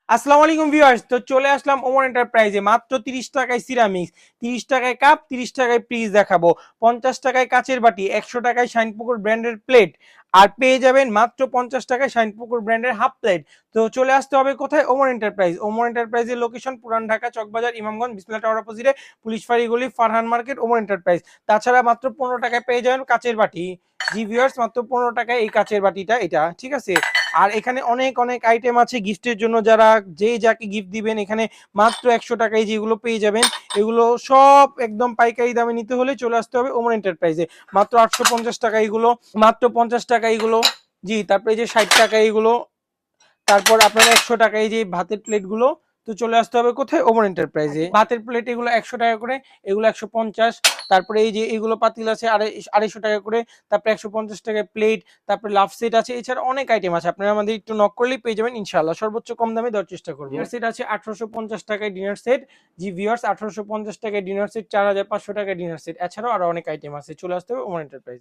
আসসালামু আলাইকুম ভিউয়ার্স, তো চলে আসলাম ওমর এন্টারপ্রাইজে। মাত্র 30 টাকায় সিরামিক্স, 30 টাকায় কাপ, 30 টাকায় পিস দেখাবো, 50 টাকায় কাচের বাটি, 100 টাকায় শাইনপুকুর ব্র্যান্ডের প্লেট, আর পেয়ে যাবেন মাত্র 50 টাকায় শাইনপুকুর ব্র্যান্ডের হাফ প্লেট। তো চলে আসতে হবে কোথায়? ওমর এন্টারপ্রাইজ। ওমর এন্টারপ্রাইজের লোকেশন পুরান ঢাকা, চকবাজার, ইমামগঞ্জ, বিসমিল্লাহ টাওয়ার অপোজিটে, পুলিশ ফাঁড়ি গলি, ফারহান মার্কেট, ওমর এন্টারপ্রাইজ। তাছাড়া মাত্র 15 টাকায় পেয়ে যাবেন কাচের বাটি। জি ভিউয়ার্স, মাত্র 15 টাকায় এই কাচের বাটিটা, এটা ঠিক আছে। আর এখানে অনেক অনেক আইটেম আছে গিফটের জন্য, যারা যে যাকে গিফট দিবেন এখানে মাত্র 100 টাকায় যেগুলো পেয়ে যাবেন, এগুলো সব একদম পাইকারি দামে নিতে হলে চলে আসতে হবে ওমর এন্টারপ্রাইজে। মাত্র 850 টাকা এগুলো, মাত্র 50 টাকা এগুলো। জি, তারপরে এই যে 60 টাকা এগুলো, তারপর আপনার 100 টাকা এই যে ভাতের প্লেট গুলো। তো চলে আসতে হবে কোথায়? ওমর এন্টারপ্রাইজে। ভাতের প্লেট এগুলো 100 টাকা করে, এগুলো 150। তারপরে এই যে এগুলো পাতিল আছে 250 টাকা করে, তারপরে 150 টাকায় প্লেট, তারপরে লাভ সেট আছে। এছাড়া অনেক আইটেম আছে, আপনারা আমাদের একটু নক করলেই পেয়ে যাবেন ইনশাআল্লাহ। সর্বোচ্চ কম দামে দেওয়ার চেষ্টা করবো। ডিনার সেট আছে 1850 টাকায় ডিনার সেট। জি ভিউয়ার্স, 1850 টাকায় ডিনার সেট, 4500 টাকায় ডিনার সেট। এছাড়াও আরো অনেক আইটেম আছে, চলে আসতে হবে ওমর এন্টারপ্রাইজ।